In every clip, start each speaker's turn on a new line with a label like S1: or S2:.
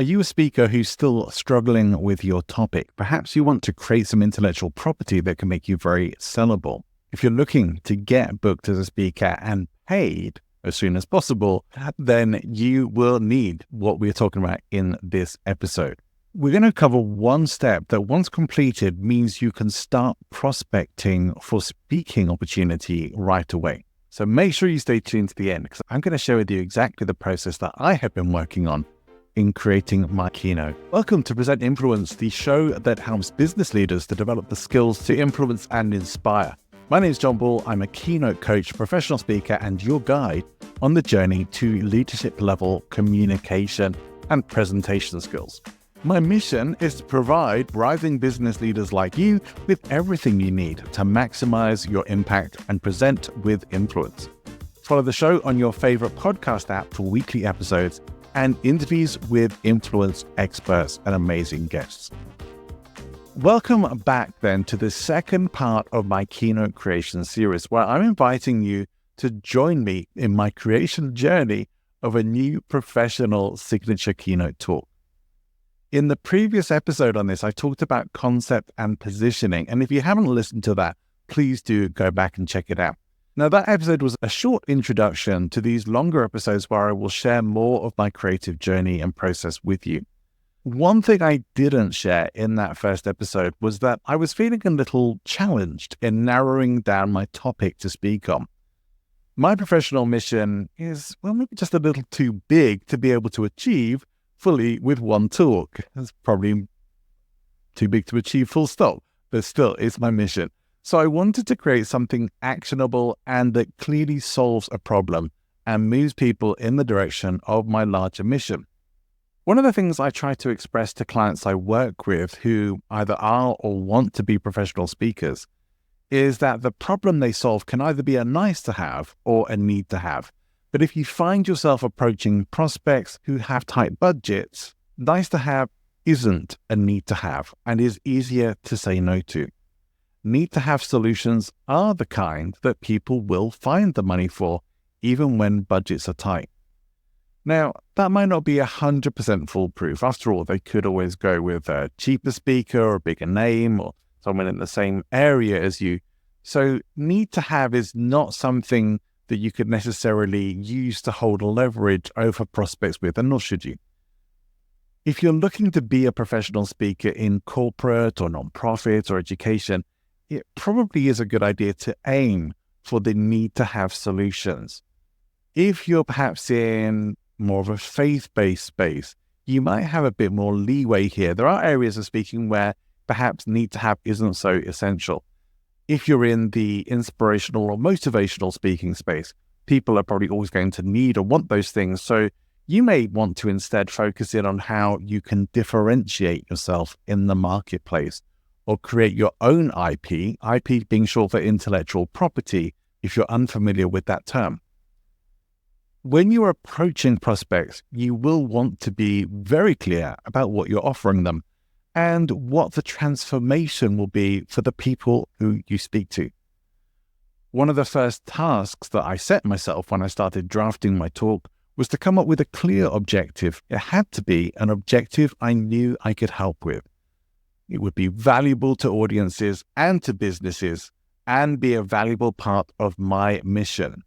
S1: Are you a speaker who's still struggling with your topic? Perhaps you want to create some intellectual property that can make you very sellable. If you're looking to get booked as a speaker and paid as soon as possible, then you will need what we're talking about in this episode. We're going to cover one step that once completed means you can start prospecting for speaking opportunity right away. So make sure you stay tuned to the end because I'm going to share with you exactly the process that I have been working on in creating my keynote. Welcome to Present Influence, the show that helps business leaders to develop the skills to influence and inspire. My name is John Ball. I'm a keynote coach, professional speaker, and your guide on the journey to leadership level communication and presentation skills. My mission is to provide rising business leaders like you with everything you need to maximize your impact and present with influence. Follow the show on your favorite podcast app for weekly episodes and interviews with influence experts and amazing guests. Welcome back then to the second part of my keynote creation series, where I'm inviting you to join me in my creation journey of a new professional signature keynote talk. In the previous episode on this, I talked about concept and positioning, and if you haven't listened to that, please do go back and check it out. Now, that episode was a short introduction to these longer episodes where I will share more of my creative journey and process with you. One thing I didn't share in that first episode was that I was feeling a little challenged in narrowing down my topic to speak on. My professional mission is, maybe just a little too big to be able to achieve fully with one talk. It's probably too big to achieve full stop, but still, it's my mission. So I wanted to create something actionable and that clearly solves a problem and moves people in the direction of my larger mission. One of the things I try to express to clients I work with who either are or want to be professional speakers is that the problem they solve can either be a nice to have or a need to have. But if you find yourself approaching prospects who have tight budgets, nice to have isn't a need to have and is easier to say no to. Need to have solutions are the kind that people will find the money for, even when budgets are tight. Now, that might not be 100% foolproof. After all, they could always go with a cheaper speaker or a bigger name or someone in the same area as you. So need to have is not something that you could necessarily use to hold leverage over prospects with, and nor should you. If you're looking to be a professional speaker in corporate or nonprofit or education, it probably is a good idea to aim for the need to have solutions. If you're perhaps in more of a faith-based space, you might have a bit more leeway here. There are areas of speaking where perhaps need to have isn't so essential. If you're in the inspirational or motivational speaking space, people are probably always going to need or want those things. So you may want to instead focus in on how you can differentiate yourself in the marketplace or create your own IP, IP being short for intellectual property, if you're unfamiliar with that term. When you're approaching prospects, you will want to be very clear about what you're offering them and what the transformation will be for the people who you speak to. One of the first tasks that I set myself when I started drafting my talk was to come up with a clear objective. It had to be an objective I knew I could help with. It would be valuable to audiences and to businesses and be a valuable part of my mission.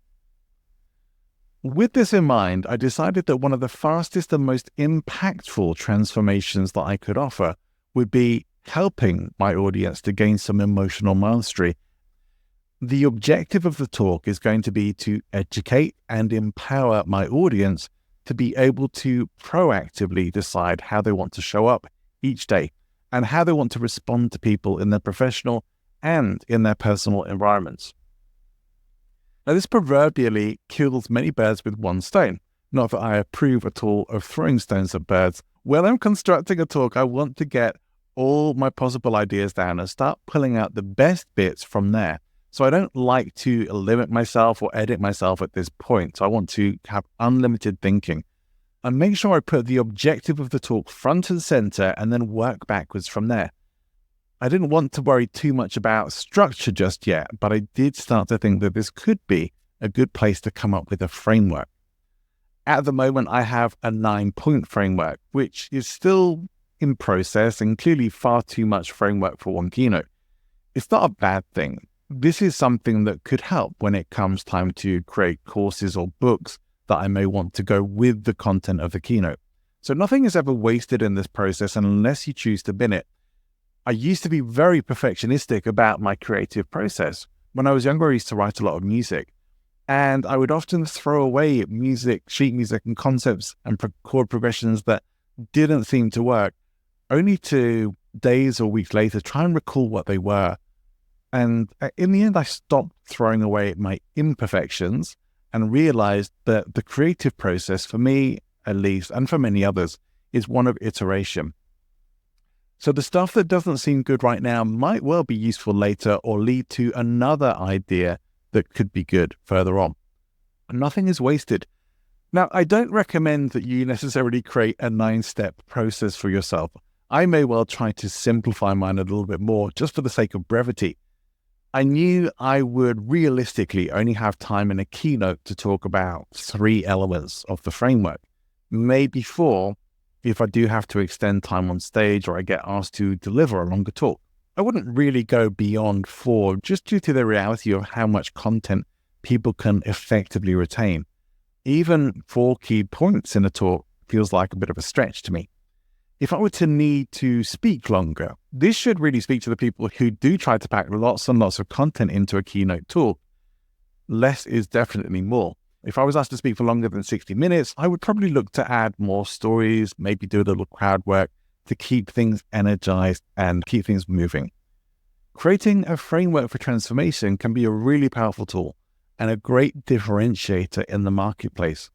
S1: With this in mind, I decided that one of the fastest and most impactful transformations that I could offer would be helping my audience to gain some emotional mastery. The objective of the talk is going to be to educate and empower my audience to be able to proactively decide how they want to show up each day and how they want to respond to people in their professional and in their personal environments. Now, this proverbially kills many birds with one stone. Not that I approve at all of throwing stones at birds. When I'm constructing a talk, I want to get all my possible ideas down and start pulling out the best bits from there. So I don't like to limit myself or edit myself at this point. So I want to have unlimited thinking and make sure I put the objective of the talk front and center and then work backwards from there. I didn't want to worry too much about structure just yet, but I did start to think that this could be a good place to come up with a framework. At the moment, I have a 9-point framework, which is still in process and clearly far too much framework for one keynote. It's not a bad thing. This is something that could help when it comes time to create courses or books that I may want to go with the content of the keynote. So nothing is ever wasted in this process unless you choose to bin it. I used to be very perfectionistic about my creative process. When I was younger, I used to write a lot of music, and I would often throw away music, sheet music and concepts and chord progressions that didn't seem to work, only to days or weeks later try and recall what they were. And in the end, I stopped throwing away my imperfections and realized that the creative process, for me at least, and for many others, is one of iteration. So the stuff that doesn't seem good right now might well be useful later or lead to another idea that could be good further on. Nothing is wasted. Now, I don't recommend that you necessarily create a 9-step process for yourself. I may well try to simplify mine a little bit more just for the sake of brevity. I knew I would realistically only have time in a keynote to talk about 3 elements of the framework, maybe 4 if I do have to extend time on stage or I get asked to deliver a longer talk. I wouldn't really go beyond 4 just due to the reality of how much content people can effectively retain. Even 4 key points in a talk feels like a bit of a stretch to me. If I were to need to speak longer, this should really speak to the people who do try to pack lots and lots of content into a keynote talk. Less is definitely more. If I was asked to speak for longer than 60 minutes, I would probably look to add more stories, maybe do a little crowd work to keep things energized and keep things moving. Creating a framework for transformation can be a really powerful tool and a great differentiator in the marketplace.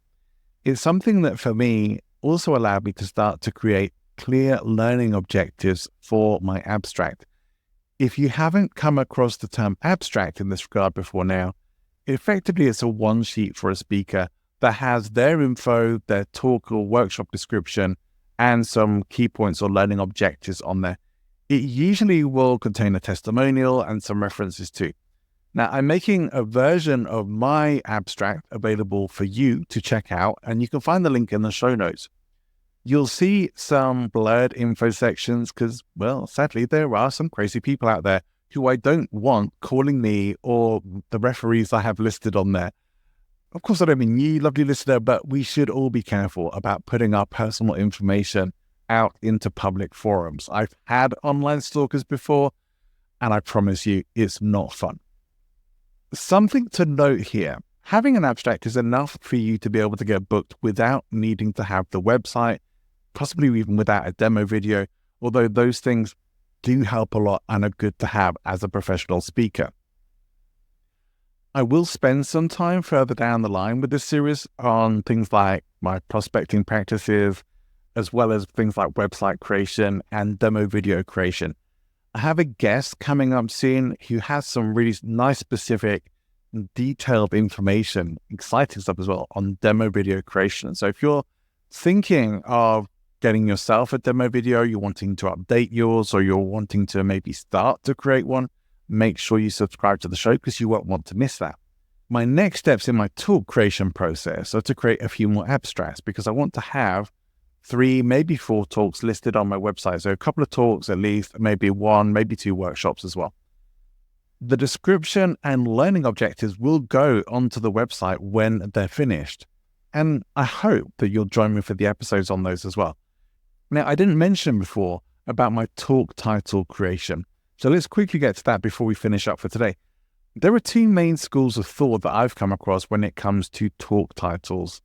S1: It's something that for me also allowed me to start to create clear learning objectives for my abstract. If you haven't come across the term abstract in this regard before now, effectively it's a one sheet for a speaker that has their info, their talk or workshop description, and some key points or learning objectives on there. It usually will contain a testimonial and some references too. Now, I'm making a version of my abstract available for you to check out, and you can find the link in the show notes. You'll see some blurred info sections because, well, sadly, there are some crazy people out there who I don't want calling me or the referees I have listed on there. Of course, I don't mean you, lovely listener, but we should all be careful about putting our personal information out into public forums. I've had online stalkers before, and I promise you, it's not fun. Something to note here, having an abstract is enough for you to be able to get booked without needing to have the website, possibly even without a demo video, although those things do help a lot and are good to have as a professional speaker. I will spend some time further down the line with this series on things like my prospecting practices, as well as things like website creation and demo video creation. I have a guest coming up soon who has some really nice, specific, detailed information, exciting stuff as well on demo video creation. So if you're thinking of getting yourself a demo video, you're wanting to update yours, or you're wanting to maybe start to create one, make sure you subscribe to the show because you won't want to miss that. My next steps in my talk creation process are to create a few more abstracts because I want to have 3, maybe 4 talks listed on my website. So a couple of talks at least, maybe 1, maybe 2 workshops as well. The description and learning objectives will go onto the website when they're finished. And I hope that you'll join me for the episodes on those as well. Now, I didn't mention before about my talk title creation. So let's quickly get to that before we finish up for today. There are 2 main schools of thought that I've come across when it comes to talk titles.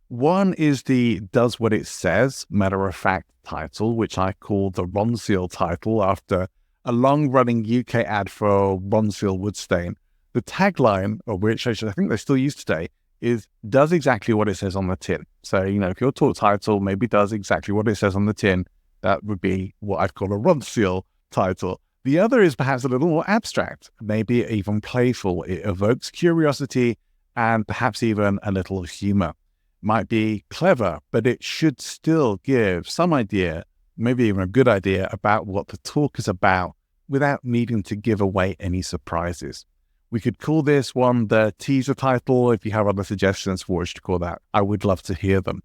S1: One is the does what it says, matter-of-fact title, which I call the Ronseal title after a long-running UK ad for Ronseal wood stain. The tagline, of which I think they still use today, is does exactly what it says on the tin. So, if your talk title maybe does exactly what it says on the tin, that would be what I'd call a Ronseal title. The other is perhaps a little more abstract, maybe even playful. It evokes curiosity and perhaps even a little humor. Might be clever, but it should still give some idea, maybe even a good idea about what the talk is about without needing to give away any surprises. We could call this one the teaser title. If you have other suggestions for what we should call that, I would love to hear them.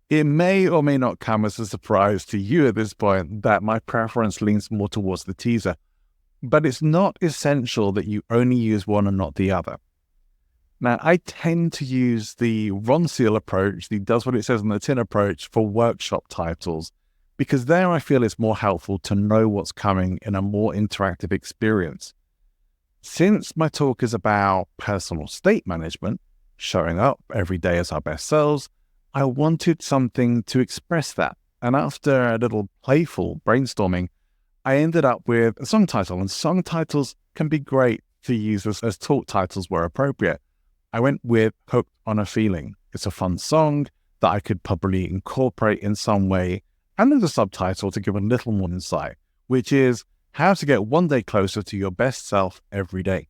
S1: It may or may not come as a surprise to you at this point that my preference leans more towards the teaser, but it's not essential that you only use one and not the other. Now, I tend to use the Ronseal approach, the does what it says on the tin approach, for workshop titles, because there I feel it's more helpful to know what's coming in a more interactive experience. Since my talk is about personal state management, showing up every day as our best selves, I wanted something to express that. And after a little playful brainstorming, I ended up with a song title, and song titles can be great to use as talk titles where appropriate. I went with Hooked on a Feeling. It's a fun song that I could probably incorporate in some way. And there's a subtitle to give a little more insight, which is how to get one day closer to your best self every day.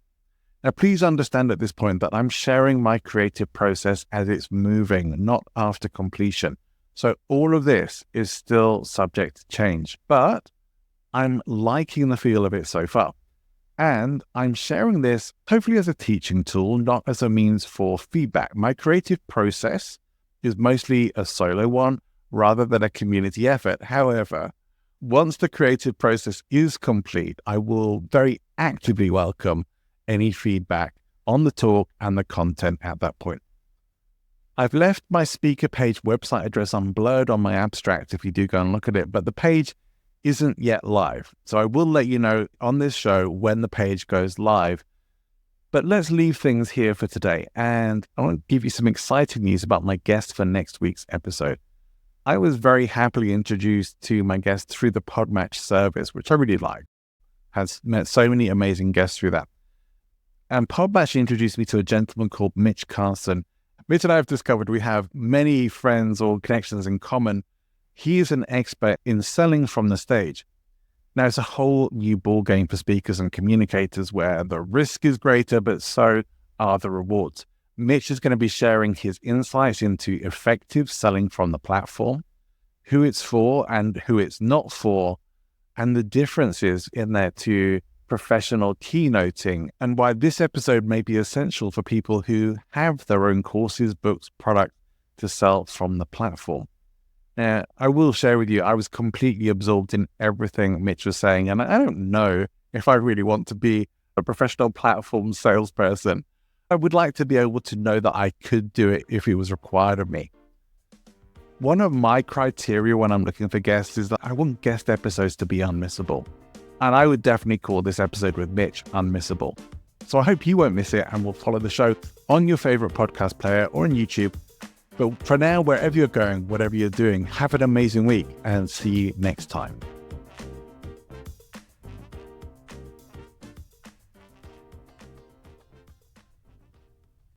S1: Now, please understand at this point that I'm sharing my creative process as it's moving, not after completion. So all of this is still subject to change, but I'm liking the feel of it so far. And I'm sharing this hopefully as a teaching tool, not as a means for feedback. My creative process is mostly a solo one rather than a community effort. However, once the creative process is complete, I will very actively welcome any feedback on the talk and the content at that point. I've left my speaker page website address unblurred on my abstract if you do go and look at it, but the page isn't yet live. So I will let you know on this show when the page goes live. But let's leave things here for today. And I want to give you some exciting news about my guest for next week's episode. I was very happily introduced to my guest through the Podmatch service, which I really like. Has met so many amazing guests through that. And Podmatch introduced me to a gentleman called Mitch Carson. Mitch and I have discovered we have many friends or connections in common. He is an expert in selling from the stage. Now, it's a whole new ballgame for speakers and communicators where the risk is greater, but so are the rewards. Mitch is going to be sharing his insights into effective selling from the platform, who it's for and who it's not for, and the differences in there to professional keynoting, and why this episode may be essential for people who have their own courses, books, products to sell from the platform. Now, I will share with you, I was completely absorbed in everything Mitch was saying, and I don't know if I really want to be a professional platform salesperson. I would like to be able to know that I could do it if it was required of me. One of my criteria when I'm looking for guests is that I want guest episodes to be unmissable. And I would definitely call this episode with Mitch unmissable. So I hope you won't miss it and will follow the show on your favorite podcast player or on YouTube. But for now, wherever you're going, whatever you're doing, have an amazing week and see you next time.